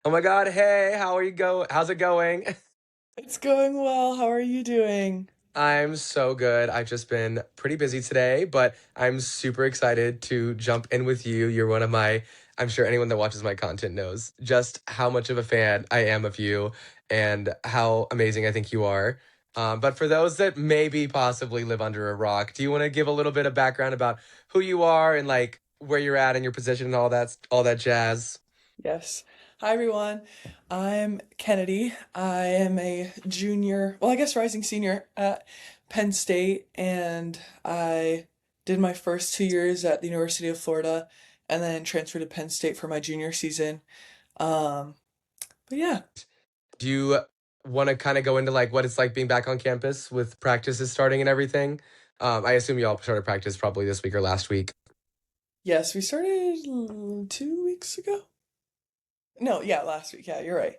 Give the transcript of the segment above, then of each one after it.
Oh my God. Hey, how are you how's it going? It's going well. How are you doing? I'm so good. I've just been pretty busy today, but I'm super excited to jump in with you. You're one of I'm sure anyone that watches my content knows just how much of a fan I am of you and how amazing I think you are. But for those that maybe possibly live under a rock, do you want to give a little bit of background about who you are and like where you're at in your position and all that jazz? Yes. Hi, everyone. I'm Kennedy. I am a junior, well, I guess rising senior at Penn State, and I did my first 2 years at the University of Florida and then transferred to Penn State for my junior season. Um, but yeah. Do you want to kind of go into like what it's like being back on campus with practices starting and everything? I assume you all started practice probably this week or last week. Yes, we started 2 weeks ago. No, yeah, last week. Yeah, you're right.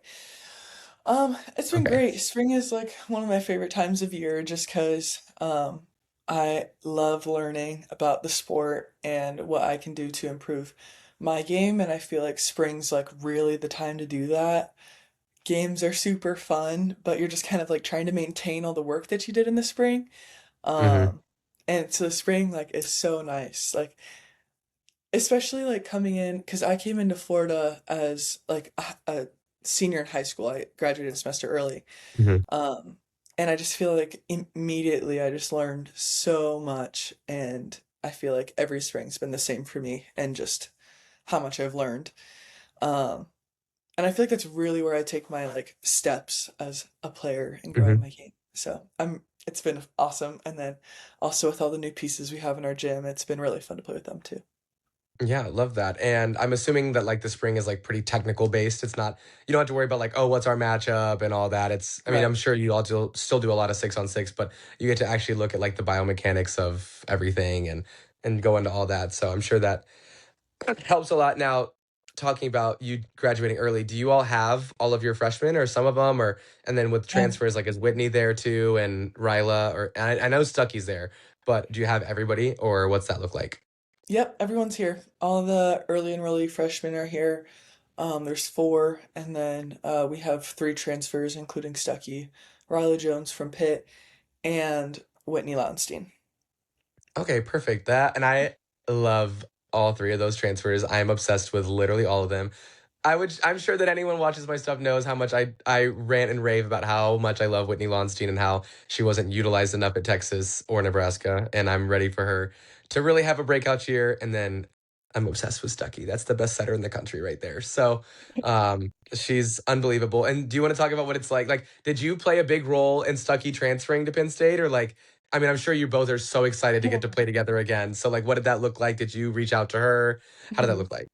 It's been Okay. great. Spring is like one of my favorite times of year just 'cause I love learning about the sport and what I can do to improve my game, and I feel like spring's like really the time to do that. Games are super fun, but you're just kind of like trying to maintain all the work that you did in the spring. Hmm. Um, and so the spring like is so nice. Like especially like coming in because I came into Florida as like a senior in high school. I graduated a semester early. Hmm. Um, and I just feel like immediately I just learned so much, and I feel like every spring's been the same for me and just how much I've learned. Um, and I feel like that's really where I take my like steps as a player and growing Hmm. my game. So it's been awesome. And then also with all the new pieces we have in our gym, it's been really fun to play with them too. Yeah, I love that. And I'm assuming that like the spring is like pretty technical based. It's not, you don't have to worry about like, oh, what's our matchup and all that. I mean, I'm Right. sure you all still do a lot of 6-on-6, but you get to actually look at like the biomechanics of everything and go into all that. So I'm sure that helps a lot. Now, talking about you graduating early, do you all have all of your freshmen or some of them, or and then with Um, transfers, like is Whitney there too, and Ryla, or and I know Stucky's there, but do you have everybody, or what's that look like? Yep, everyone's here. All the early enrollee freshmen are here. There's four, and then we have three transfers, including Stuckey, Riley Jones from Pitt, and Whitney Lowenstein. Okay, perfect. That and I love all three of those transfers. I am obsessed with literally all of them. I'm sure that anyone watches my stuff knows how much I rant and rave about how much I love Whitney Lonstein and how she wasn't utilized enough at Texas or Nebraska, and I'm ready for her to really have a breakout year. And then I'm obsessed with Stuckey. That's the best setter in the country right there. So she's unbelievable. And do you want to talk about what it's like? Like, did you play a big role in Stuckey transferring to Penn State, or like? I mean, I'm sure you both are so excited to get to play together again. So, like, what did that look like? Did you reach out to her? How did that Mhm. look like?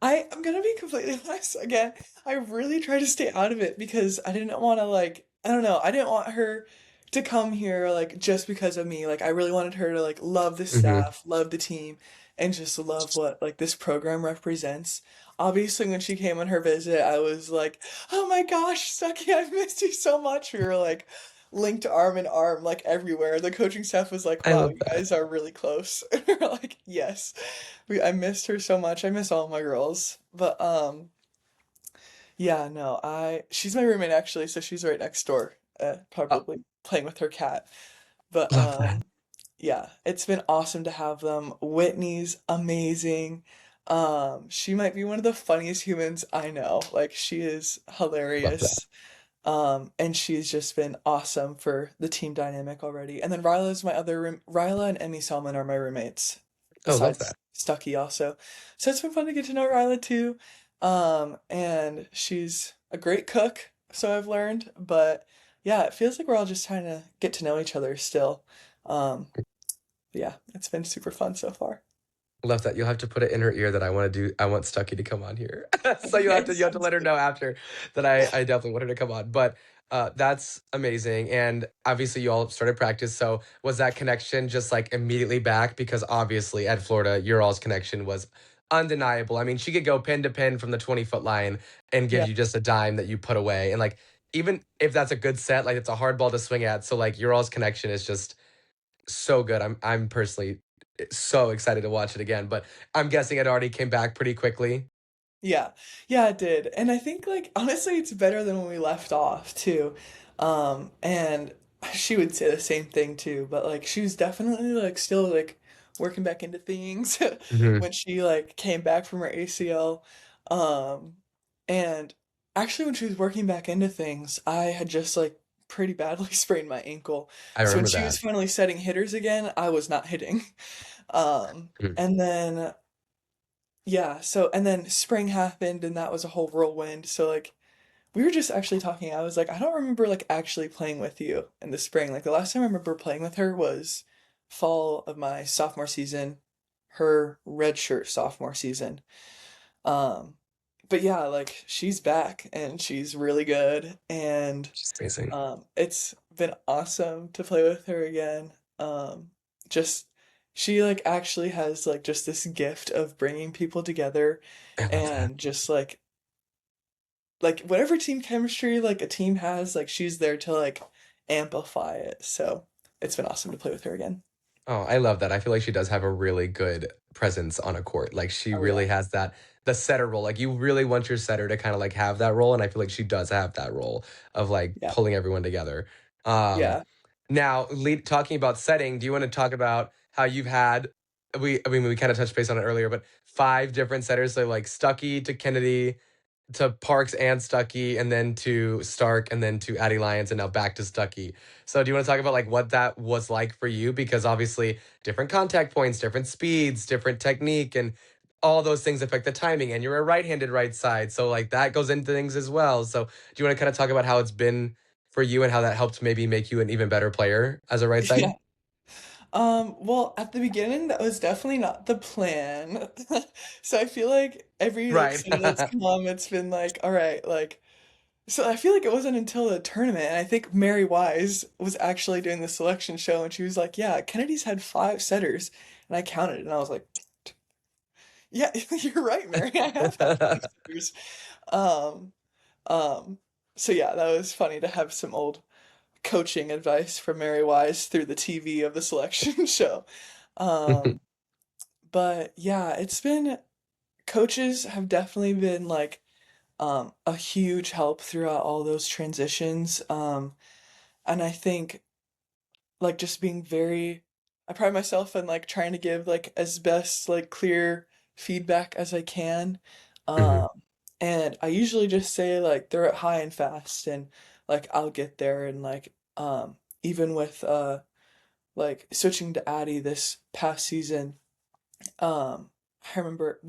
I'm gonna be completely honest again. I really try to stay out of it because I didn't want to like I don't know. I didn't want her to come here like just because of me. Like I really wanted her to like love the Hmm. staff, love the team, and just love what like this program represents. Obviously, when she came on her visit, I was like, "Oh my gosh, Stucky, I've missed you so much." We were like linked arm in arm like everywhere. The coaching staff was like, I "Wow, love you that. guys are really close." And we're like, "Yes." I missed her so much. I miss all my girls. But yeah, no, I she's my roommate actually, so she's right next door, Oh, probably playing with her cat. But love that. yeah, it's been awesome to have them. Whitney's amazing. She might be one of the funniest humans I know. Like she is Love that. hilarious. And she's just been awesome for the team dynamic already. And then Ryla's my other room. Ryla and Emmy Salmon are my roommates, Oh, love that. besides Stucky also. So it's been fun to get to know Ryla too. And she's a great cook, so I've learned. But yeah, it feels like we're all just trying to get to know each other still. Um, yeah, it's been super fun so far. Love that. You'll have to put it in her ear that I want Stucky to come on here. So Okay, you have to sounds let her good. know after that I definitely want her to come on. But that's amazing. And obviously you all started practice. So was that connection just like immediately back? Because obviously at Florida, your all's connection was undeniable. I mean, she could go pin to pin from the 20-foot line and give Yeah. you just a dime that you put away. And like even if that's a good set, like it's a hard ball to swing at. So like your all's connection is just so good. I'm personally so excited to watch it again, but I'm guessing it already came back pretty quickly. Yeah. Yeah, it did. And I think like honestly it's better than when we left off too. And she would say the same thing too, but like she was definitely like still like working back into things Mhm. when she like came back from her ACL. Um and actually when she was working back into things, I had just like pretty badly sprained my ankle. I So when remember she that. was finally setting hitters again, I was not hitting. Mhm. And then yeah, so and then spring happened and that was a whole whirlwind. So like we were just actually talking. I was like, I don't remember like actually playing with you in the spring. Like the last time I remember playing with her was fall of my sophomore season, her redshirt sophomore season. Um but yeah, like she's back and she's really good and She's amazing. it's been awesome to play with her again. Just she like actually has like just this gift of bringing people together I love that. and just like whatever team chemistry like a team has, like she's there to like amplify it. So it's been awesome to play with her again. Oh, I love that. I feel like she does have a really good presence on a court. Like she Oh yeah. really has that the setter role. Like you really want your setter to kind of like have that role, and I feel like she does have that role of like Yeah. pulling everyone together. Um, Yeah. Now, talking about setting, do you want to talk about how you've had I mean we kind of touched base on it earlier, but five different setters, so like Stuckey to Kennedy to Parks and Stuckey, and then to Stark, and then to Addie Lyons, and now back to Stuckey. So, do you want to talk about like what that was like for you? Because obviously, different contact points, different speeds, different technique, and all those things affect the timing. And you're a right-handed right side, so like that goes into things as well. So, do you want to kind of talk about how it's been for you and how that helped maybe make you an even better player as a right Yeah. side? Well, at the beginning, that was definitely not the plan. So I feel like every like Right. setter that's come, it's been like, all right, like so I feel like it wasn't until the tournament, and I think Mary Wise was actually doing the selection show, and she was like, "Yeah, Kennedy's had 5 setters," and I counted, and I was like, "Yeah, you're right, Mary. I have had 5 setters." Um, um, so yeah, that was funny to have some old coaching advice from Mary Wise through the TV of the selection show. Um, but yeah, it's been coaches have definitely been like a huge help throughout all those transitions. And I think like just being very, I pride myself in like trying to give like as best like clear feedback as I can. Mhm, Um, and I usually just say like throw it high and fast and like I'll get there and like even with like switching to Addie this past season, I remember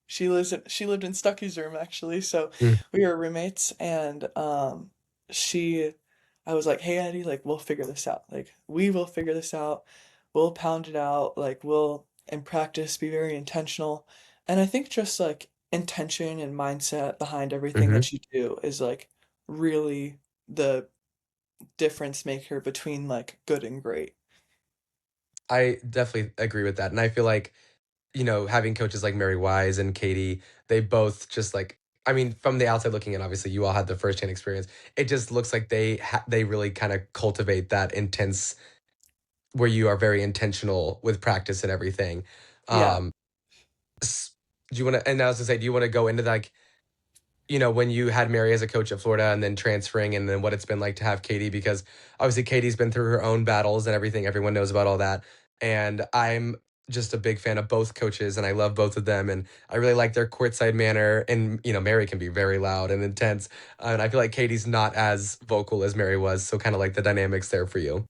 she lived in Stuckey's room actually, so mm, we were roommates and she I was like, "Hey Eddie, like we'll figure this out. Like we will figure this out. We'll pound it out. Like we'll in practice be very intentional." And I think just like intention and mindset behind everything mhm. that you do is like really the difference maker between like good and great. I definitely agree with that, and I feel like having coaches like Mary Wise and Katie, they both just like I mean, from the outside looking in, obviously you all had the firsthand experience. It just looks like they really kind of cultivate that intense where you are very intentional with practice and everything. Yeah. Um, s- do you want to? And I was gonna say, do you want to go into like when you had Mary as a coach at Florida and then transferring and then what it's been like to have Katie because obviously Katie's been through her own battles and everything. Everyone knows about all that. And I'm just a big fan of both coaches and I love both of them. And I really like their courtside manner. And, Mary can be very loud and intense. And I feel like Katie's not as vocal as Mary was. So kind of like the dynamics there for you.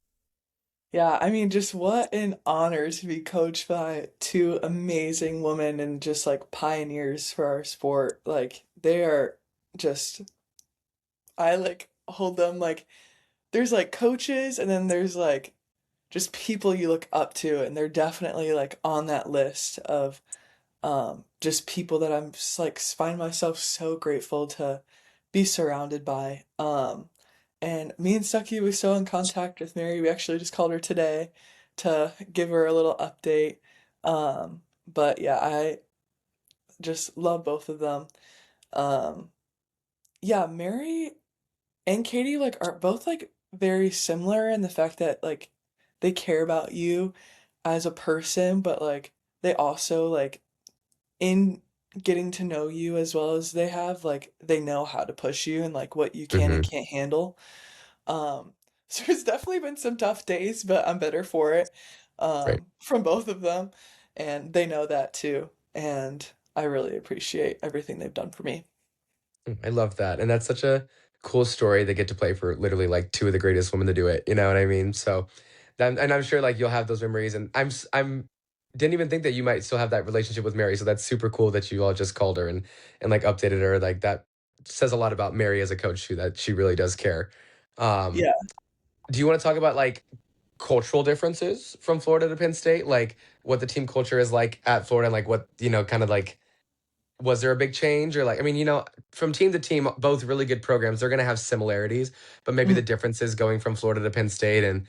Yeah, I mean, just what an honor to be coached by two amazing women and just like pioneers for our sport. Like, they are just, I like hold them like, there's like coaches and then there's like just people you look up to, and they're definitely like on that list of just people that I'm just like find myself so grateful to be surrounded by. And me and Stucky was so in contact with Mary. We actually just called her today to give her a little update. But yeah, I just love both of them. Um, yeah, Mary and Katie like are both like very similar in the fact that like they care about you as a person, but like they also like in getting to know you as well as they have, like, they know how to push you and, like, what you can and Mhm. can't handle. Um, so there's definitely been some tough days, but I'm better for it, Right. from both of them, and they know that too, and I really appreciate everything they've done for me. I love that, and that's such a cool story. They get to play for literally, like, 2 of the greatest women to do it, you know what I mean? So, then and I'm sure, like, you'll have those memories, and I'm didn't even think that you might still have that relationship with Mary, so that's super cool that you all just called her and, like, updated her, like, that says a lot about Mary as a coach too, that she really does care. Um, Yeah. do you wanna talk about, like, cultural differences from Florida to Penn State? Like, what the team culture is like at Florida and, like, what, kind of, like, was there a big change or like I mean, from team to team, both really good programs, they're gonna have similarities, but maybe Mhm. the differences going from Florida to Penn State and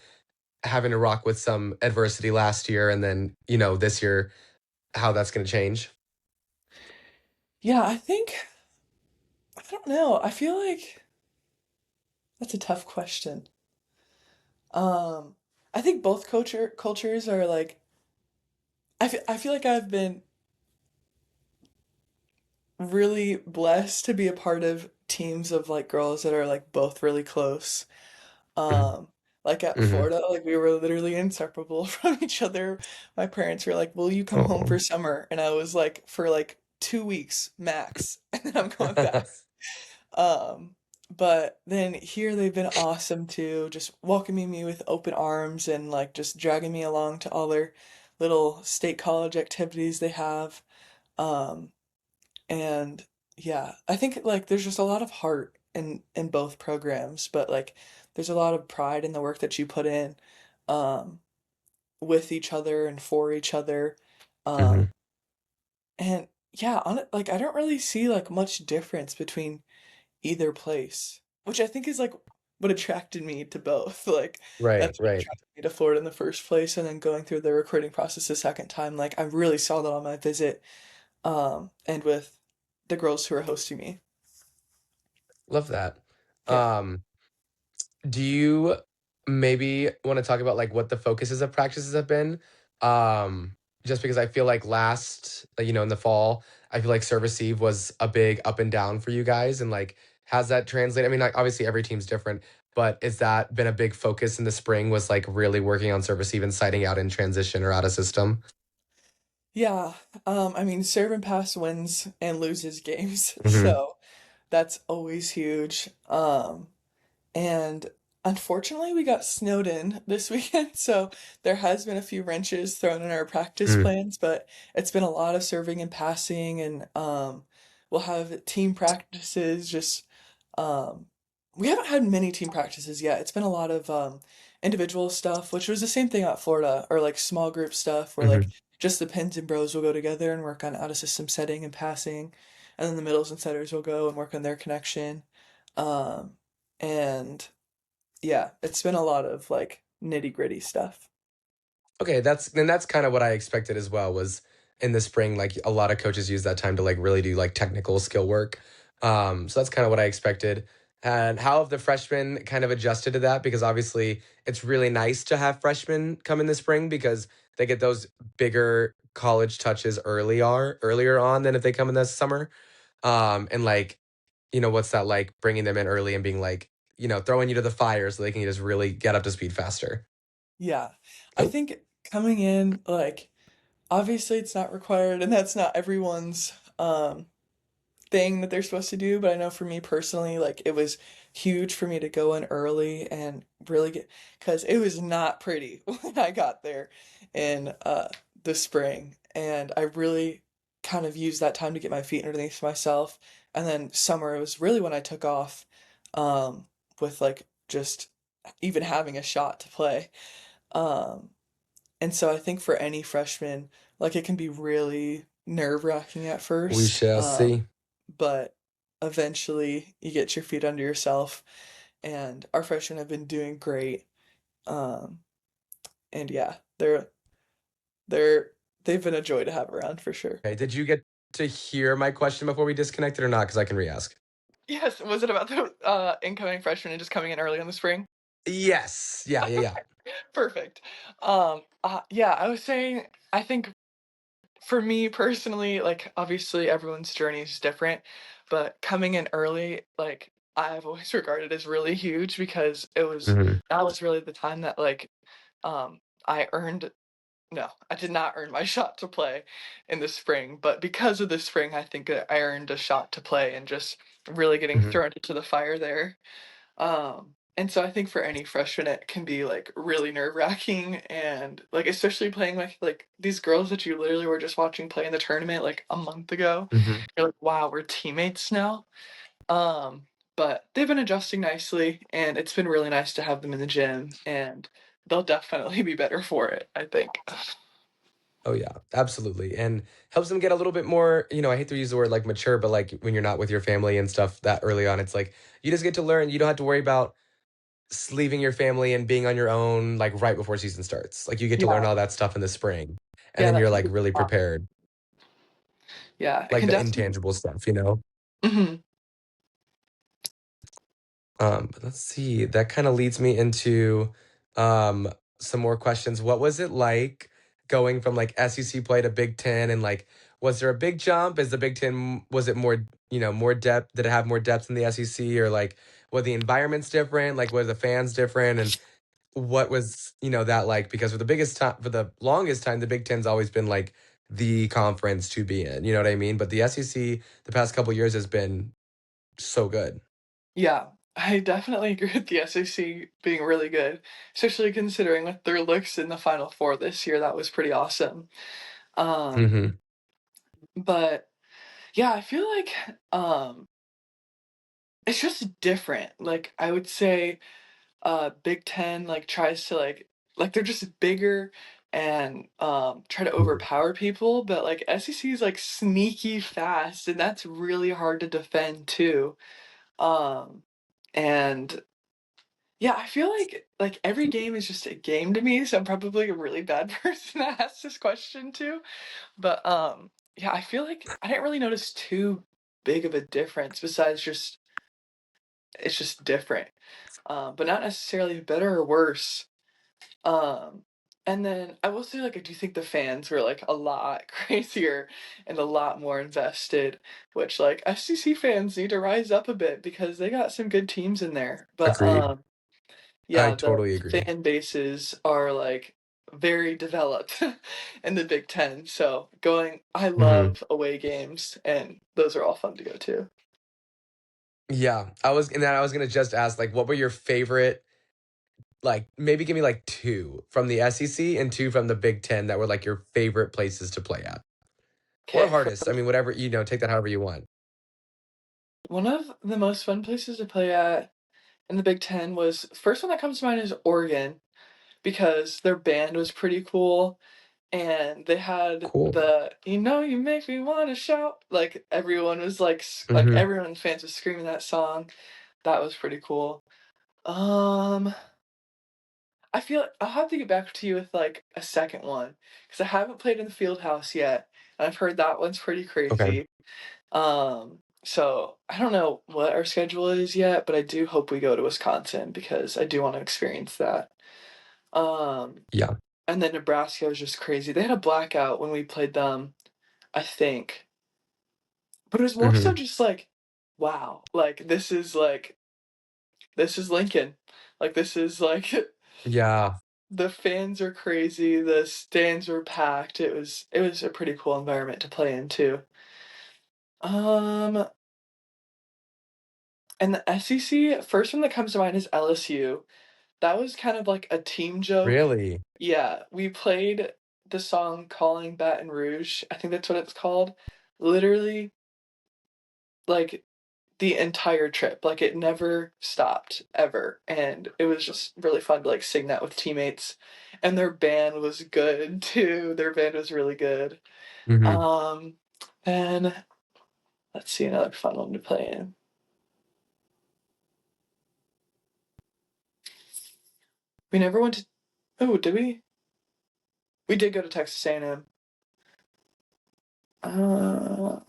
having to rock with some adversity last year and then, this year, how that's gonna change. Yeah, I don't know, I feel like that's a tough question. Um, I think both cultures are, like I feel like I've been really blessed to be a part of teams of, like, girls that are, like, both really close. Mhm, Um, like, at mhm. Florida, like, we were literally inseparable from each other. My parents were like, "Will you come home Aw. for summer?" And I was like, "For, like, 2 weeks max, and then I'm going back." Um, but then here they've been awesome too, just welcoming me with open arms and, like, just dragging me along to all their little state college activities they have. Um, and yeah, I think, like, there's just a lot of heart in both programs, but, like, there's a lot of pride in the work that you put in, um, with each other and for each other. Mhm. Um, and yeah, on it, like, I don't really see, like, much difference between either place, which I think is, like, what attracted me to both. Like, Right, that's what right. attracted me to Florida in the first place, and then going through the recruiting process the second time, like, I really saw that on my visit, and with the girls who are hosting me. Love that. Yeah. Um Do you maybe wanna talk about, like, what the focuses of practices have been? Um, just because I feel like in the fall, I feel like service eve was a big up and down for you guys, and, like, has that translated I mean, like, obviously, every team's different, but has that been a big focus in the spring was, like, really working on service eve and sighting out in transition or out of system? Yeah, I mean, serve and pass wins and loses games, Mhm, so that's always huge. And unfortunately, we got snowed in this weekend, so there has been a few wrenches thrown in our practice mm, plans, but it's been a lot of serving and passing, and we'll have team practices. Just um, we haven't had many team practices yet. It's been a lot of individual stuff, which was the same thing at Florida, or like small group stuff, where like mhm. just the pins and bros will go together and work on out of system setting and passing, and then the middles and setters will go and work on their connection. Um, and yeah, it's been a lot of, like, nitty-gritty stuff. Okay, that's kinda what I expected as well, was in the spring, like, a lot of coaches use that time to, like, really do, like, technical skill work. So that's kinda what I expected. And how have the freshmen kind of adjusted to that? Because obviously, it's really nice to have freshmen come in the spring because they get those bigger college touches earlier on than if they come in the summer. And, like, what's that like bringing them in early and being like, throwing you to the fire so they can just really get up to speed faster? Yeah. I Oh. think coming in, like, obviously it's not required, and that's not everyone's, thing that they're supposed to do, but I know for me personally, like, it was huge for me to go in early and really because it was not pretty when I got there in, the spring, and I really kind of used that time to get my feet underneath myself, and then summer was really when I took off, um, with, like, just even having a shot to play, um, and so I think for any freshman, like, it can be really nerve-wracking at We first, shall see. but eventually you get your feet under yourself, and our freshmen have been doing great. Um, and yeah, they're they've been a joy to have around for sure. Okay, did you get to hear my question before we disconnected or not? Because I can re-ask. Yes, was it about the incoming freshmen and just coming in early in the spring? Yes. Yeah, yeah, yeah. Perfect. Yeah, I was saying I think for me personally, like, obviously everyone's journey is different, but coming in early, like, I've always regarded as really huge because Mhm, that was really the time that, like, I earned no, I did not earn my shot to play in the spring, but because of the spring, I think that I earned a shot to play and just really getting mhm, thrown into the fire there. And so I think for any freshman, it can be like really nerve wracking and like especially playing like these girls that you literally were just watching play in the tournament like a month ago. mhm. You're like, wow, we're teammates now. Um, but they've been adjusting nicely, and it's been really nice to have them in the gym, and they'll definitely be better for it, I think. Oh, yeah, absolutely, and helps them get a little bit more, I hate to use the word, like, mature, but, like, when you're not with your family and stuff that early on, it's like, you just get to learn, you don't have to worry about leaving your family and being on your own, like, right before season starts. Like, you get to learn Yeah, all that stuff in the spring, and yeah, then that you're, can like, be really fun. prepared, Yeah, it like, can the definitely. intangible stuff? Mhm. But let's see. That kind of leads me into um some more questions. What was it like going from like SEC play to Big Ten, and like was there a big jump? Is the Big Ten, was it more, more depth? Did it have more depth than the SEC, or like were the environments different? Like were the fans different? And what was, that like? Because for the longest time, the Big Ten's always been like the conference to be in. You know what I mean? But the SEC the past couple years has been so good. Yeah, I definitely agree with the SEC being really good, especially considering with their looks in the Final Four this year, that was pretty awesome. Um, Hmm. but yeah, I feel like it's just different. Like I would say Big Ten like tries to like they're just bigger and try to overpower people, but like SEC is like sneaky fast and that's really hard to defend too. Um and yeah, I feel like every game is just a game to me, so I'm probably a really bad person to ask this question to. But yeah, I feel like I didn't really notice too big of a difference besides just it's just different. But not necessarily better or worse. Um, and then I will say, like, I do think the fans were like a lot crazier and a lot more invested, which like SEC fans need to rise up a bit because they got some good teams in there. But Agreed. I yeah, the totally agree. fan bases are like very developed in the Big Ten. So I Mhm. love away games, and those are all fun to go to. Yeah, I was gonna just ask, like, what were your favorite, like, maybe give me, like, 2 from the SEC and 2 from the Big Ten that were, like, your favorite places to play at? Or Okay, hardest, I mean, whatever, take that however you want. one of the most fun places to play at in the Big Ten was first one that comes to mind is Oregon because their band was pretty cool and they had Cool. the you make me want to shout like everyone was like like Mhm. everyone fans was screaming that song. That was pretty cool. Um I feel like I'll have to get back to you with like a second one because I haven't played in the field house yet. And I've heard that one's pretty Okay. crazy. So I don't know what our schedule is yet, but I do hope we go to Wisconsin because I do want to experience that. Um, Yeah. and then Nebraska was just crazy. They had a blackout when we played them, I think, but it was more so Mhm. just like, wow, like this is Lincoln, like this is like Yeah. the fans are crazy, the stands were packed. It was a pretty cool environment to play in too. Um, and the SEC, first one that comes to mind is LSU. That was kind of like a team joke. Really? Yeah, we played the song "Calling Baton Rouge." I think that's what it's called. Literally, like the entire trip. Like it never stopped ever, and it was just really fun to like sing that with teammates. And their band was good too. Their band was really good. Mhm. Um, and let's see another fun one to play in. We never went to. Oh, did we? We did go to Texas A&M. Uh,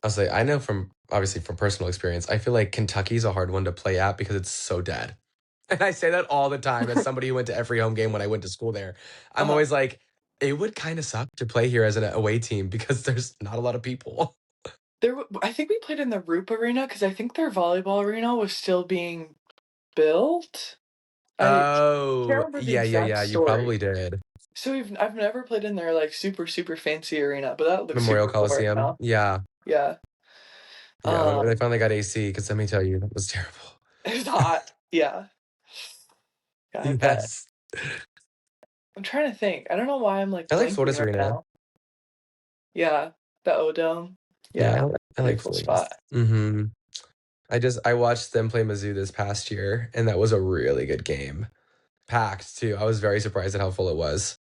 I'll say, I know from obviously from personal experience, I feel like Kentucky's a hard one to play at because it's so dead. And I say that all the time as somebody who went to every home game when I went to school there. I'm uh-huh. always like, It would kinda suck to play here as an away team because there's not a lot of people. I think we played in the Roop Arena because I think their volleyball arena was still being built. I can't Oh, remember the yeah, yeah, exact yeah, you story. probably did. So I've never played in their, like, super fancy arena, but that looks Memorial super cool right Coliseum, now. yeah. Yeah. Yeah, when they Um, finally got AC, 'cause let me tell you, that was terrible. it's hot. Yeah. Yeah, I bet. Yes. I'm trying to think. I don't know why I'm, like, I like blanking Florida's right arena. now. Yeah, the O-Dome. Yeah, Yeah, I really like cool Florida's. spot. Mhm. I watched them play Mizzou this past year, and that was a really good game. Packed too. I was very surprised at how full it was.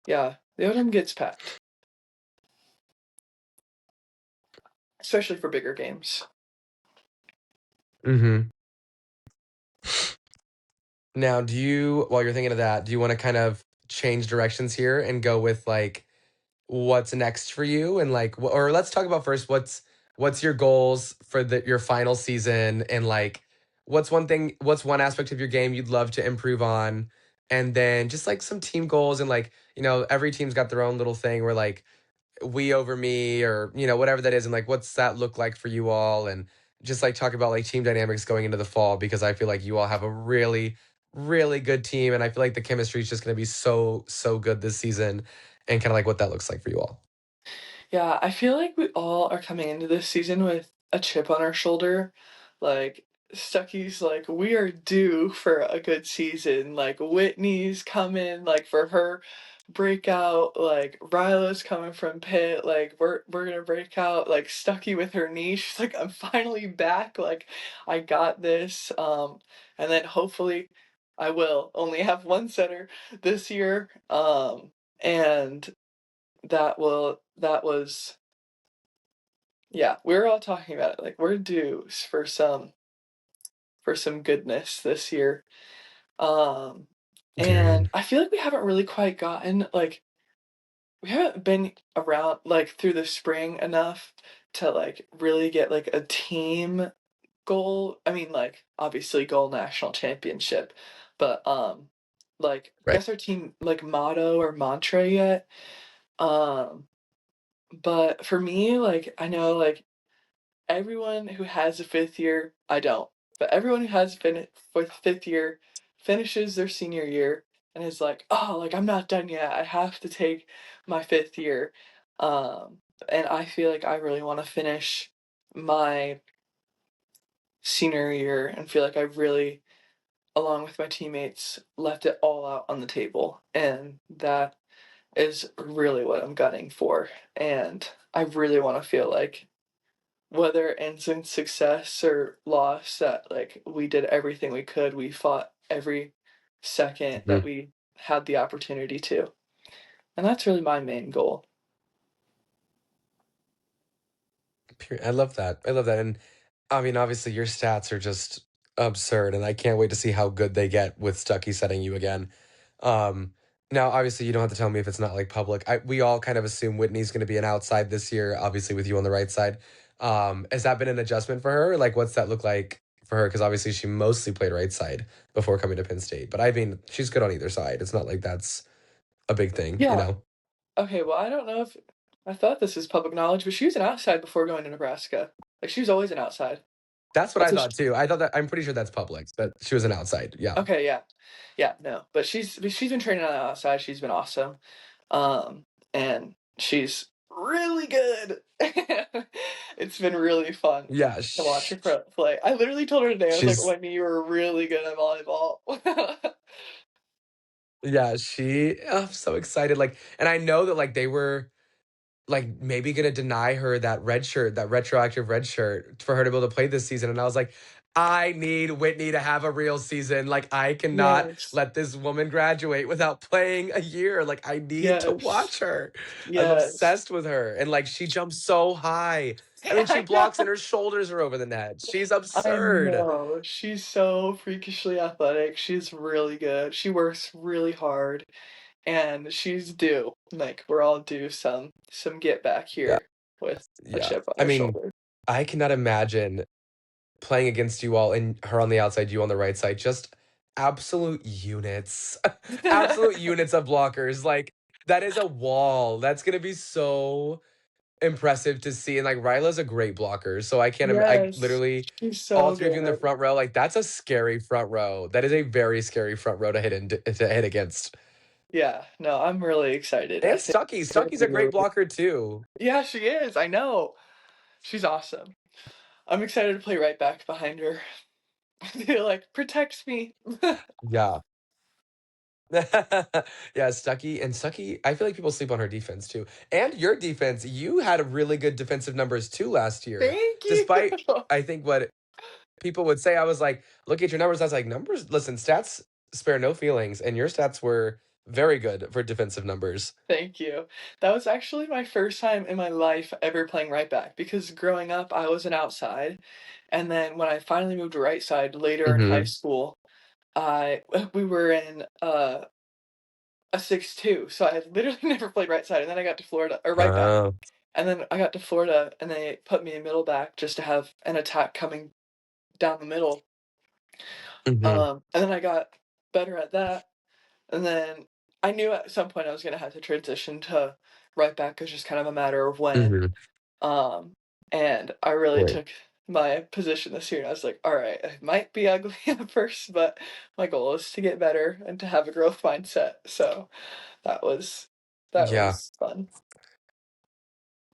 Yeah, the O-Dome gets packed, especially for bigger games. Mhm. Now, while you're thinking of that, do you wanna kind of change directions here and go with, like, what's next for you? And, like, or let's talk about first what's your goals for your final season, and, like, what's one aspect of your game you'd love to improve on? And then just, like, some team goals and, like, every team's got their own little thing where, like, we over me, or whatever that is, and like what's that look like for you all, and just like talk about like team dynamics going into the fall, because I feel like you all have a really good team, and I feel like the chemistry is just going to be so good this season, and kind of like what that looks like for you all. Yeah, I feel like we all are coming into this season with a chip on our shoulder. Like, Stucky's like, we are due for a good season. Like, Whitney's coming, like, for her breakout. Like, Ryla's coming from Pitt. Like, we're gonna break out. Like, Stucky with her knee. She's like, I'm finally back. Like, I got this. And then hopefully I will only have one setter this year. And that was yeah, we were all talking about it, like, we're due for some goodness this year, um, and Very I feel like we haven't really quite gotten, like we haven't been around, like, through the spring enough to, like, really get, like, a team goal. I mean, like, obviously goal national championship, but, like, right. guess our team, like, motto or mantra yet, um, but for me, like, I know, like, everyone who has a 5th year, I don't, but everyone who has for 5th year finishes their senior year and is like, "Oh, like, I'm not done yet. I have to take my 5th year." And I feel like I really wanna finish my senior year and feel like I really, along with my teammates, left it all out on the table, and that is really what I'm gunning for, and I really wanna feel like whether it ends in success or loss, that like we did everything we could. We fought every second that Mhm. we had the opportunity to. And that's really my main goal. I love that. I love that. And I mean, obviously, your stats are just absurd, and I can't wait to see how good they get with Stuckey setting you again. Um, Now, obviously, you don't have to tell me if it's not like public. We all kind of assume Whitney's going to be an outside this year, obviously, with you on the right side. Has that been an adjustment for her? Like, what's that look like for her? Because obviously, she mostly played right side before coming to Penn State. But I mean, she's good on either side. It's not like that's a big thing, you Yeah. know? Okay, well, I don't know if I thought this was public knowledge, but she was an outside before going to Nebraska. Like she was always an outside. That's what I That's what thought too. I thought that I'm pretty sure that's public, that she was an outside. Yeah. okay, yeah. Yeah, no. But she's been training on the outside. She's been awesome. And she's really good. It's been really fun Yeah. to watch her play. I literally told her today, I was like, She's Wendy, you were really good at volleyball. Yeah, I'm so excited, like, and I know that, like, they were, like, maybe gonna deny her that red shirt, that retroactive red shirt for her to be able to play this season, and I was like, "I need Whitney to have a real season, like, I cannot Yes. let this woman graduate without playing a year, like, I need to Yes. watch her." I'm Yes. obsessed with her, and, like, she jumps so high. I mean, she I blocks and know. her shoulders are over the net. She's I absurd. know. She's so freakishly athletic. She's really good. She works really hard and she's due. Like we're all due some get back Yeah, here with a yeah. chip on I our mean, shoulder. I cannot imagine playing against you all, and her on the outside, you on the right side, just absolute units. Absolute units of blockers. Like, That is a wall. That's gonna be so impressive to see, and, like, Ryla's a great blocker, so I can't I Yes, literally she's all so 3 of you in the good. front row, like, that's a scary front row. That is a very scary front row to hit against. Yeah, no, I'm really excited. I And think Stuckey. it's gonna Stuckey's be a great really good. blocker too. Yeah, she is. I know. She's awesome. I'm excited to play right back behind her. Be like, protect me. Yeah. Yeah, Stuckey, I feel like people sleep on her defense too. And your defense, you had really good defensive numbers too last year. Thank you. Despite I think what people would say, I was like, look at your numbers. I was like, numbers, listen, stats spare no feelings, and your stats were very good for defensive numbers. Thank you. That was actually my first time in my life ever playing right back because growing up I was an outside, and then when I finally moved to right side later in high Mhm. school, I we were in a 6-2, so I had literally never played right side, and then I got to Florida or right back. Oh. And then I got to Florida and they put me in middle back just to have an attack coming down the middle. Mhm. And then I got better at that. And then I knew at some point I was gonna have to transition to right back. It was just kind of a matter of when. Mhm. Um, and I really Right. took my position this year. And I was like, all right, it might be ugly at first, but my goal is to get better and to have a growth mindset. So that was that Yeah. was fun.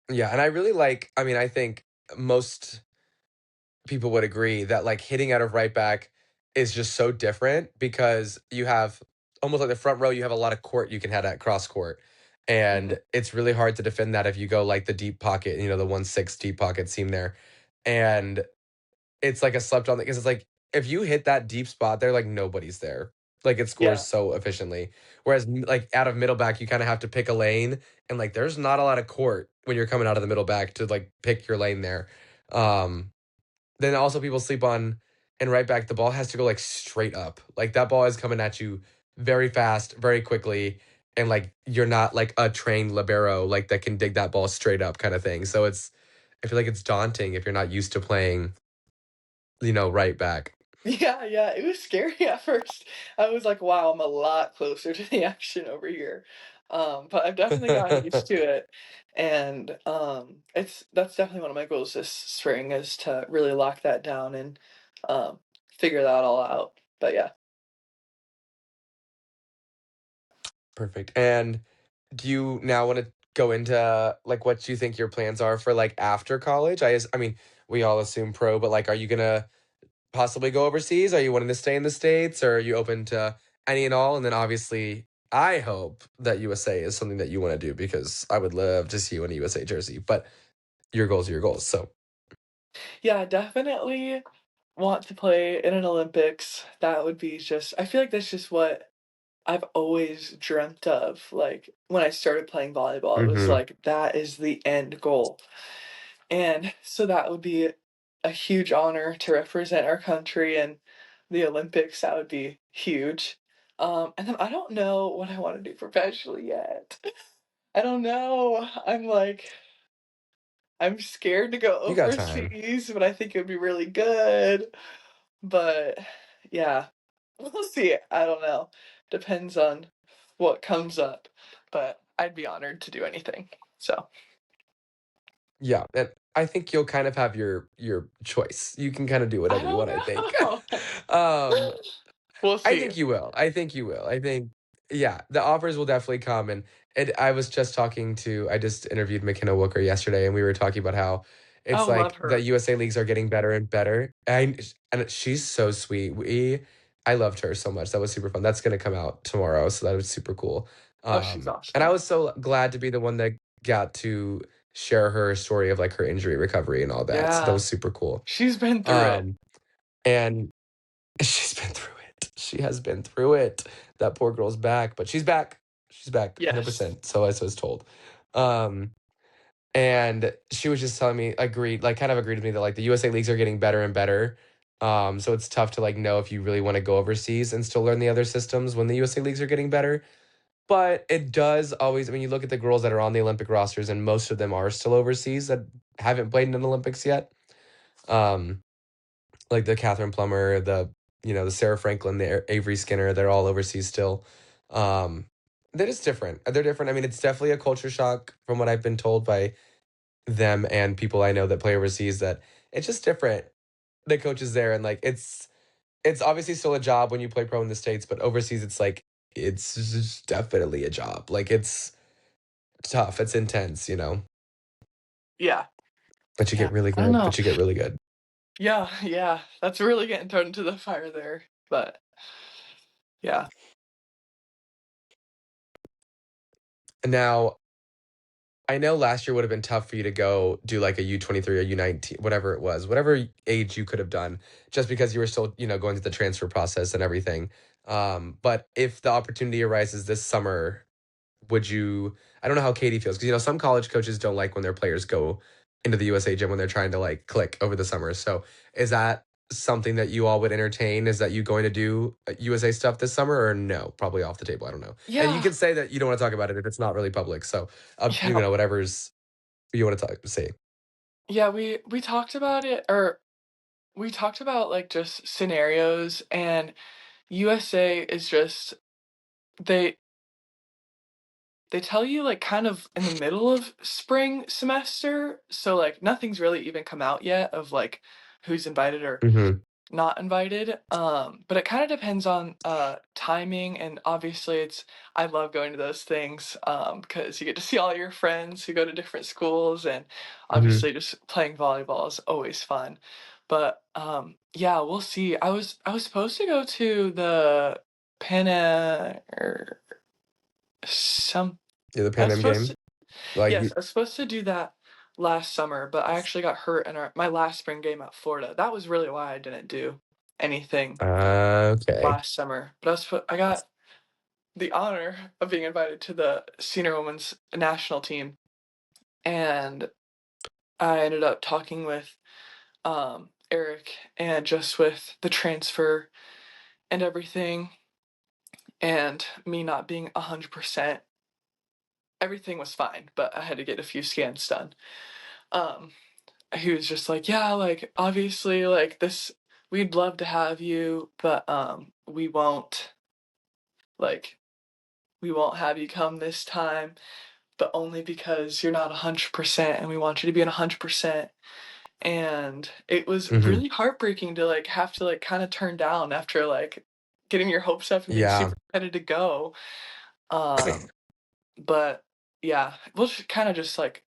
Yeah, and I really like, I mean, I think most people would agree that like hitting out of right back is just so different because you have almost like the front row, you have a lot of court you can head at cross court. Mhm. And it's really hard to defend that if you go like the deep pocket, the 1-6 deep pocket seam there. And it's like a slept on because it's like if you hit that deep spot there, like nobody's there. Like it scores Yeah. so efficiently. Whereas like out of middle back, you kind of have to pick a lane, and like there's not a lot of court when you're coming out of the middle back to like pick your lane there. Um, then also people sleep on and right back, the ball has to go like straight up. Like that ball is coming at you very fast, very quickly, and like you're not like a trained libero like that can dig that ball straight up kind of thing. So I feel like it's daunting if you're not used to playing, right back. Yeah, yeah, it was scary at first. I was like, "Wow, I'm a lot closer to the action over here." But I've definitely gotten used to it, and, that's definitely one of my goals this spring is to really lock that down and, um, figure that all out. But yeah. Perfect. And do you now want to go into like what you think your plans are for like after college? I mean, we all assume pro, but like, are you gonna possibly go overseas? Are you wanting to stay in the States, or are you open to any and all? And then obviously, I hope that USA is something that you want to do because I would love to see you in a USA jersey. But your goals are your goals. So, Yeah, I definitely want to play in an Olympics. That would be just I feel like that's just what I've always dreamt of. Like, when I started playing volleyball, it was hmm, like, that is the end goal. And so that would be a huge honor to represent our country in the Olympics. That would be huge. And then I don't know what I want to do professionally yet. I don't know. I'm scared to go you got time. overseas, but I think it would be really good. But yeah, we'll see. I don't know. Depends on what comes up. But I'd be honored to do anything. So Yeah, and I think you'll kind of have your choice. You can kind of do I whatever you don't want. I think. know. um, We'll I see. think you will. I think you will. I think, yeah, the offers will definitely come. And I was just talking to, I just interviewed McKenna Walker yesterday, and we were talking about how I it's love like the her. USA leagues are getting better and better. And she's so sweet. I loved her so much. That was super fun. That's gonna come out tomorrow, so that was super cool. Oh, she's And I awesome. was so glad to be the one that got to share her story of like her injury recovery and all that. So that Yeah, was super cool. she's been through it. Um, and she's been through it. She has been through it. That poor girl's back, but she's back. She's back Yes. 100%. So I was told. Um, and she was just telling me, agreed, like kind of agreed with me that like the USA leagues are getting better and better. So it's tough to like know if you really want to go overseas and still learn the other systems when the USA leagues are getting better. But it does always, I mean, you look at the girls that are on the Olympic rosters, and most of them are still overseas that haven't played in an Olympics yet. Um, like the Catherine Plummer, the Sarah Franklin, the Avery Skinner, they're all overseas still. Um, That is different. They're different. I mean, it's definitely a culture shock from what I've been told by them and people I know that play overseas that it's just different. The coaches there and like it's obviously still a job when you play pro in the States, but overseas it's like it's just definitely a job. Like it's tough, it's intense, you know. Yeah. But you Yeah. get really I don't good, know. but you get really good. Yeah, yeah. That's really getting thrown into the fire there. But yeah. Now, I know last year would have been tough for you to go do like a U-23 or U-19, whatever it was, whatever age you could have done, just because you were still, going through the transfer process and everything. But if the opportunity arises this summer, would you I don't know how Katie feels because some college coaches don't like when their players go into the USA gym when they're trying to like click over the summer. So is that something that you all would entertain? Is that you going to do USA stuff this summer or no? Probably off the table. I don't know. And you Yeah. can say that you don't want to talk about it if it's not really public. So Yeah. whatever's you want to say. Yeah, we talked about it, or we talked about like just scenarios, and USA is just they they tell you like kind of in the middle of spring semester, so like nothing's really even come out yet of like who's invited or Hmm. not invited. But it kind of depends on timing, and obviously it's I love going to those things because you get to see all your friends who go to different schools, and Hmm. obviously just playing volleyball is always fun. But yeah, we'll see. I was supposed to go to the Penn or some Yeah, the I Pan was Am supposed to game. Like yes, I was supposed to do that last summer, but I actually got hurt in my last spring game at Florida. That was really why I didn't do anything okay. last summer. But I got the honor of being invited to the senior women's national team, and I ended up talking with Eric and just with the transfer and everything, and me not being 100%. Everything was fine, but I had to get a few scans done. Um, he was just like, yeah, like obviously like this we'd love to have you, but like we won't have you come this time, but only because you're not 100% and we want you to be at 100%. And it was Hmm. really heartbreaking to like have to like kind of turn down after like getting your hopes up and being Yeah. super excited to go. Um but yeah, we'll just kind of just like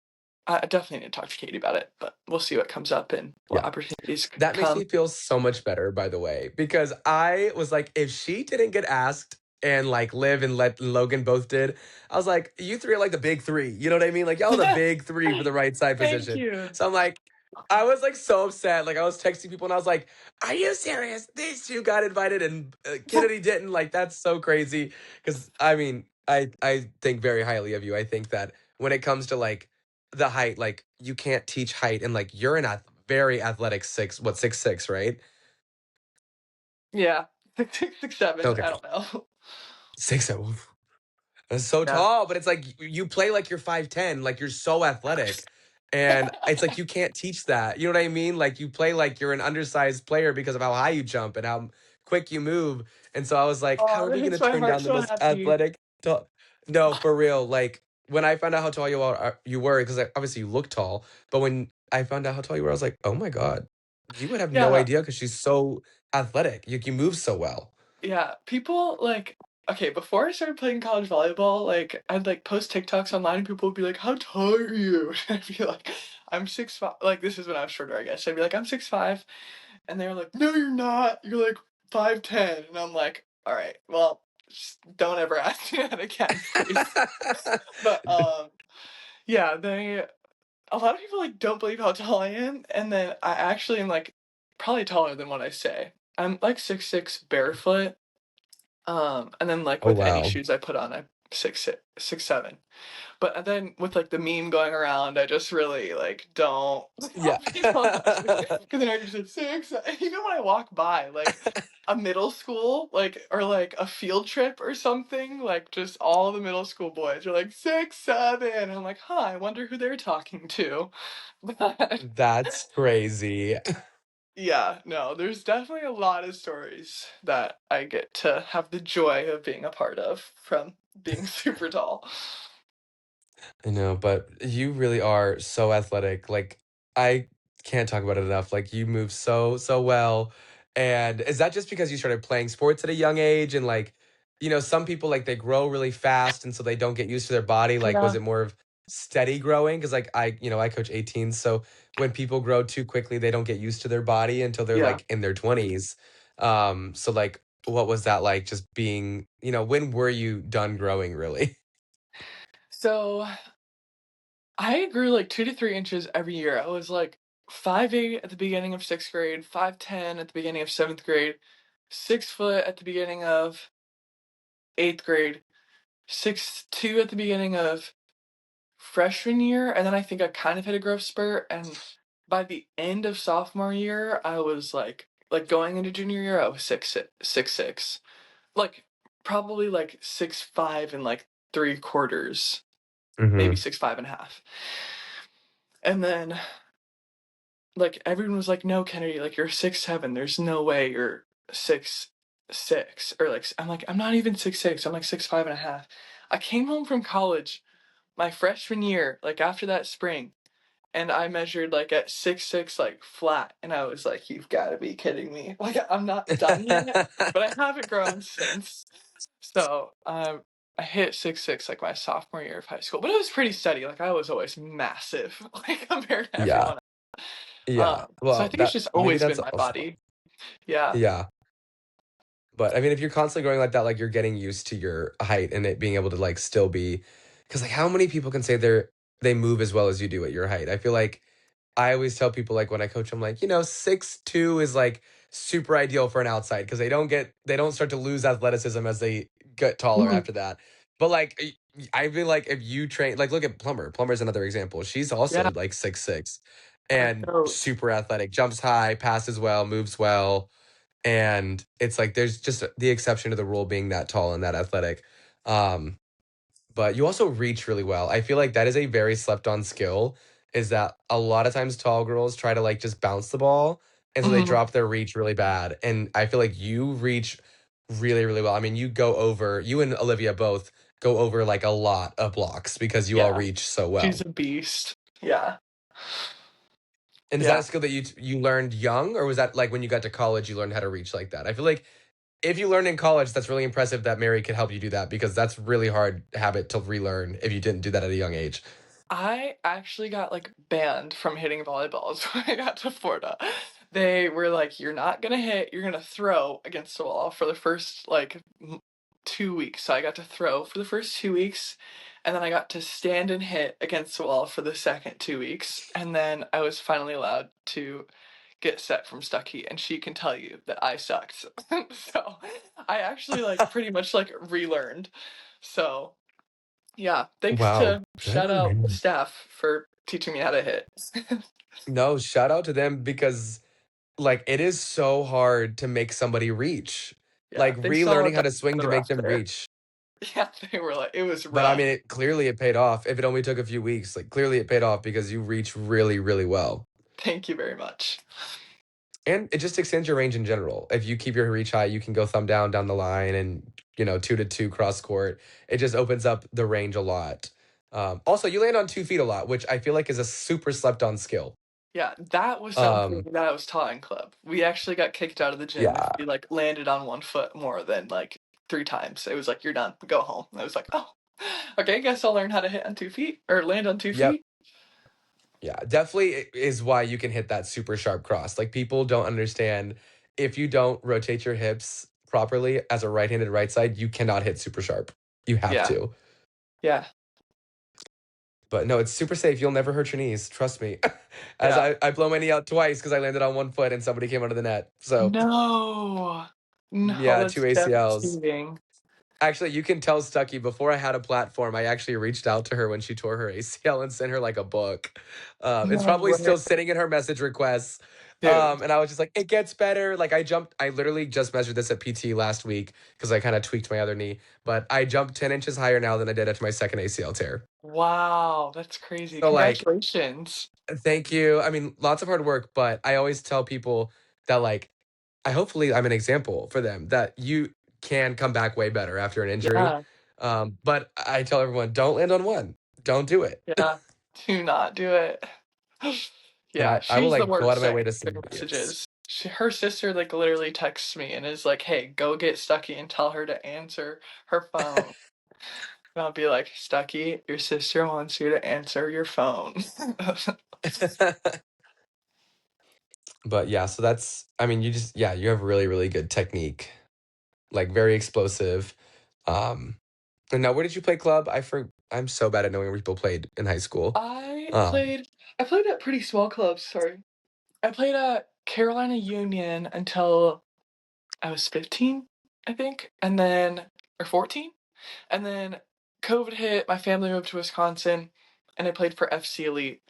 I definitely need to talk to Katie about it, but we'll see what comes up and what Yeah. opportunities That makes come. me feel so much better, by the way, because I was like, if she didn't get asked and like Liv and Logan both did, I was like, you three are like the big three. You know what I mean? Like y'all are the big three for the right side Thank position. you. So I'm like, I was like so upset. Like I was texting people and I was like, are you serious? These two got invited and Kennedy didn't. Like that's so crazy. Because I mean, I think very highly of you. I think that when it comes to like the height, like you can't teach height, and like you're an very athletic 6'6", right? Yeah. 6'7", Okay, I don't know. 6'7". That's so Yeah. tall, but it's like you play like you're 5'10", like you're so athletic. And it's like you can't teach that. You know what I mean? Like you play like you're an undersized player because of how high you jump and how quick you move. And so I was like, how Oh, are that we going to makes my turn heart down the so most happy. athletic? No, for real. Like when I found out how tall you were, because obviously you look tall. But when I found out how tall you were, I was like, oh my god, you would have no Yeah. idea because she's so athletic. You move so well. Yeah. People like okay, before I started playing college volleyball, like I'd like post TikToks online and people would be like, "How tall are you?" And I'd be like, "I'm 6'5". Like this is when I was shorter, I guess. I'd be like, "I'm 6'5", and they were like, "No, you're not. You're like 5'10". And I'm like, "All right, well, just don't ever ask me that again, please." But yeah, they a lot of people like don't believe how tall I am, and then I actually am like probably taller than what I say. I'm like 6'6" barefoot, and then like Oh with any wow. shoes I put on, I'm 6'7". But then with like the meme going around, I just really like don't Yeah. tell people because then I just said six. Even when I walk by like a middle school, like or like a field trip or something, like just all the middle school boys are like 6'7". And I'm like, huh, I wonder who they're talking to. But That's crazy. yeah, no, there's definitely a lot of stories that I get to have the joy of being a part of from being super tall. I know, but you really are so athletic. Like, I can't talk about it enough. Like, you move so well. And is that just because you started playing sports at a young age? And like, some people like they grow really fast and so they don't get used to their body. Like, was Yeah. it more of steady growing? Because like I coach 18s. So when people grow too quickly, they don't get used to their body until they're Yeah. like in their 20s. So like what was that like just being, when were you done growing really? So I grew like 2 to 3 inches every year. I was like 5'8" at the beginning of 6th grade, 5'10" at the beginning of 7th grade, 6 foot at the beginning of 8th grade, 6'2" at the beginning of freshman year, and then I think I kind of hit a growth spurt. And by the end of sophomore year, I was like going into junior year, I was 6'6", like probably like 6'5" and like 3/4, maybe Hmm. 6'5.5". And then like everyone was like, "No, Kennedy, like you're 6'7". There's no way you're 6'6", or like I'm like, I'm not even 6'6". I'm like 6'5.5". I came home from college my freshman year, like after that spring, and I measured like at 6'6", like flat, and I was like, "You've got to be kidding me!" Like I'm not done yet, but I haven't grown since. So I hit 6'6" like my sophomore year of high school, but it was pretty steady. Like I was always massive, like compared to Yeah. everyone. Yeah. So I Well, think it's just maybe always that's been my also body. Yeah. yeah. But I mean, if you're constantly growing like that, like you're getting used to your height and it being able to like still be, because like how many people can say they move as well as you do at your height? I feel like I always tell people like when I coach, I'm like, 6'2" is like super ideal for an outside because they don't start to lose athleticism as they get taller Mhm. after that. But like I feel like if you train like look at Plumber. Plumber's another example. She's Yeah. also like 6'6" Our and coach. super athletic, jumps high, passes well, moves well. And it's like there's just the exception to the rule being that tall and that athletic. Um, but you also reach really well. I feel like that is a very slept on skill, is that a lot of times tall girls try to like just bounce the ball. And so they Mhm. drop their reach really bad. And I feel like you reach really, really well. I mean, you and Olivia both go over like a lot of blocks because you all Yeah. reach so She's well. a beast. Yeah. And is that Yeah. a skill that you learned young, or was that like when you got to college you learned how to reach like that? I feel like if you learned in college, that's really impressive that Mary could help you do that because that's really hard habit to relearn if you didn't do that at a young age. I actually got like banned from hitting volleyballs when I got to Florida. They were like, "You're not gonna hit. You're gonna throw against the wall for the first like 2 weeks." So I got to throw for the first 2 weeks, and then I got to stand and hit against the wall for the second 2 weeks, and then I was finally allowed to get set from Stucky, and she can tell you that I sucked. So I actually like pretty much like relearned. So yeah, thanks Wow, to good shout on out the you. staff for teaching me how to hit. No, shout out to them because like it is so hard to make somebody reach. Yeah, Like they saw a relearning how diamond to swing in the to make rough them there. reach. Yeah, they were like, it was But I rough. mean, it paid off. If it only took a few weeks, like clearly it paid off because you reach really, really well. Thank you very much. And it just extends your range in general. If you keep your reach high, you can go thumb down the line and, 2-2 cross court. It just opens up the range a lot. Also, you land on 2 feet a lot, which I feel like is a super slept on skill. Yeah, that was something Um, that I was taught in club. We actually got kicked out of the gym if yeah. we like landed on 1 foot more than like 3 times. It was like, you're done, go home. And I was like, oh, okay, guess I'll learn how to hit on 2 feet or land on two Yep. feet. Yeah. Definitely is why you can hit that super sharp cross. Like people don't understand if you don't rotate your hips properly as a right-handed right side, you cannot hit super sharp. You have Yeah, to. yeah, But no, it's super safe. You'll never hurt your knees. Trust me. As yeah. I blow my knee out twice because I landed on 1 foot and somebody came under the net. So No, no, yeah, that's two ACLs. devastating. Actually, you can tell Stucky before I had a platform, I actually reached out to her when she tore her ACL and sent her like a book. It's No probably way, still sitting in her message requests. dude. And I was just like, it gets better. Like I literally just measured this at PT last week because I kind of tweaked my other knee, but I jumped 10 inches higher now than I did after my second ACL tear. Wow, that's crazy. So like, Congratulations. thank you. I mean, lots of hard work, but I always tell people that like hopefully I'm an example for them that you can come back way better after an injury. Yeah, But I tell everyone, don't land on one. Don't do it. Yeah, do not do it. And Yeah, I will she's the like go out worst of my way at to send answering videos. messages. Her sister like literally texts me and is like, "Hey, go get Stucky and tell her to answer her phone." And I'll be like, "Stucky, your sister wants you to answer your phone." But yeah, so that's I mean, you just yeah, you have really, really good technique, like very explosive. Um, and now where did you play club? I'm so bad at knowing where people played in high school. I Um, played I played at pretty small clubs, sorry. I played at Carolina Union until I was 15, I think, and then or 14, and then COVID hit, my family moved to Wisconsin, and I played for FC Elite.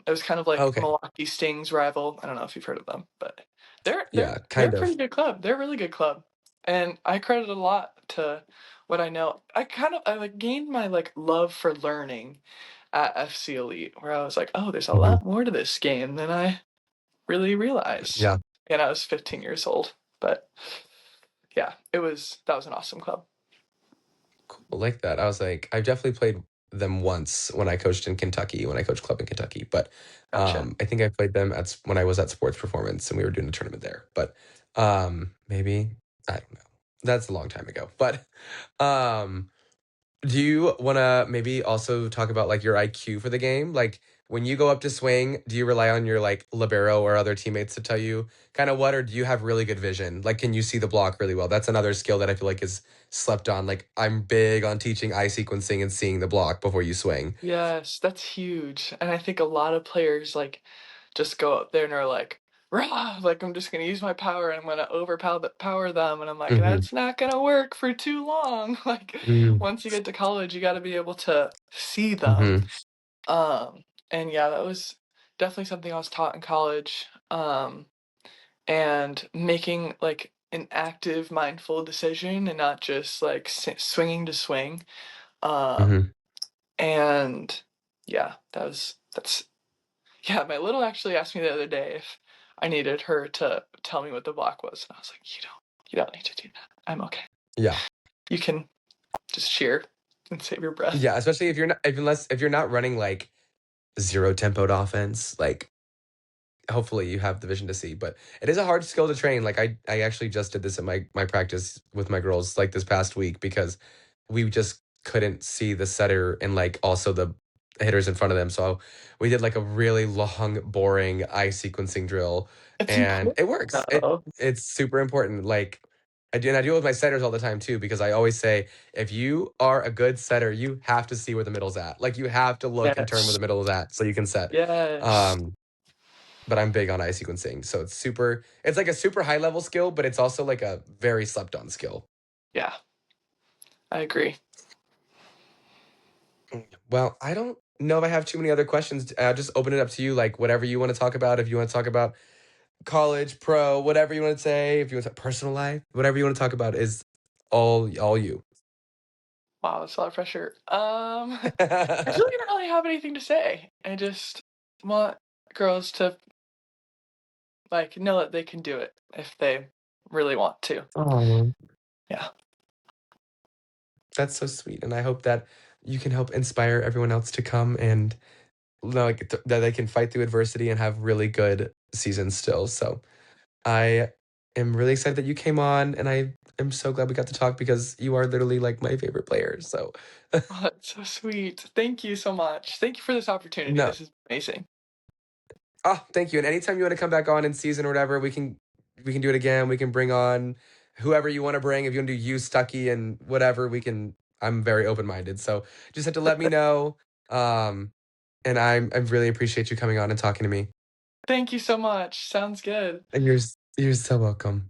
It was kind of like okay. Milwaukee Sting's rival. I don't know if you've heard of them, but Yeah, they're kind a pretty of. good club. They're a really good club, and I credit a lot to what I know. I like gained my like love for learning at FC Elite, where I was like, oh, there's a Mhm. lot more to this game than I really realized. Yeah. And I was 15 years old, but yeah, that was an awesome club. Cool, like that. I was like, I've definitely played them once when I coached in Kentucky, when I coached club in Kentucky. But Gotcha. I think I played them when I was at Sports Performance and we were doing a tournament there. But maybe I don't know. That's a long time ago. But um, do you want to maybe also talk about like your IQ for the game? Like when you go up to swing, do you rely on your like libero or other teammates to tell you kind of what, or do you have really good vision? Like, can you see the block really well? That's another skill that I feel like is slept on. Like, I'm big on teaching eye sequencing and seeing the block before you swing. Yes, that's huge. And I think a lot of players like just go up there and are like, rah, like I'm just gonna use my power and I'm gonna power them. And I'm like, Mm-hmm. that's not gonna work for too long. Like once you get to college, you gotta be able to see them. Mm-hmm. Um, and yeah, that was definitely something I was taught in college. And making like an active, mindful decision and not just like swinging to swing. Um, Mm-hmm. and yeah, that's yeah. My little actually asked me the other day if I needed her to tell me what the block was, and I was like, you don't need to do that. I'm okay. Yeah. You can just cheer and save your breath. Yeah. Especially if you're not running like zero tempoed offense, like hopefully you have the vision to see, but it is a hard skill to train. Like I actually just did this at my practice with my girls like this past week because we just couldn't see the setter and like also the hitters in front of them. So we did like a really long boring eye sequencing drill It's and important it works. though. It's super important. Like I do it with my setters all the time too because I always say if you are a good setter, you have to see where the middle's at. Like you have to look and turn where Yes. the middle is at so you can set. Yes. Um but I'm big on eye sequencing. So it's like a super high level skill, but it's also like a very slept on skill. Yeah, I agree. Well, I don't know if I have too many other questions. Just open it up to you, like whatever you want to talk about. If you want to talk about college, pro, whatever you want to say, if you want to personal life, whatever you want to talk about is all you. Wow, that's a lot of pressure. I feel like I don't really have anything to say. I just want girls to like know that they can do it if they really want to. Oh, Yeah. that's so sweet, and I hope that you can help inspire everyone else to come and like that they can fight through adversity and have really good seasons still. So I am really excited that you came on, and I am so glad we got to talk because you are literally like my favorite player. So, Oh, that's so sweet. Thank you so much. Thank you for this opportunity. no, This is amazing. thank you. And anytime you want to come back on in season or whatever, we can do it again. We can bring on whoever you want to bring. If you want to do you, Stucky, and whatever, we can. I'm very open minded. So just have to let me know. Um, and I really appreciate you coming on and talking to me. Thank you so much. Sounds good. And you're so welcome.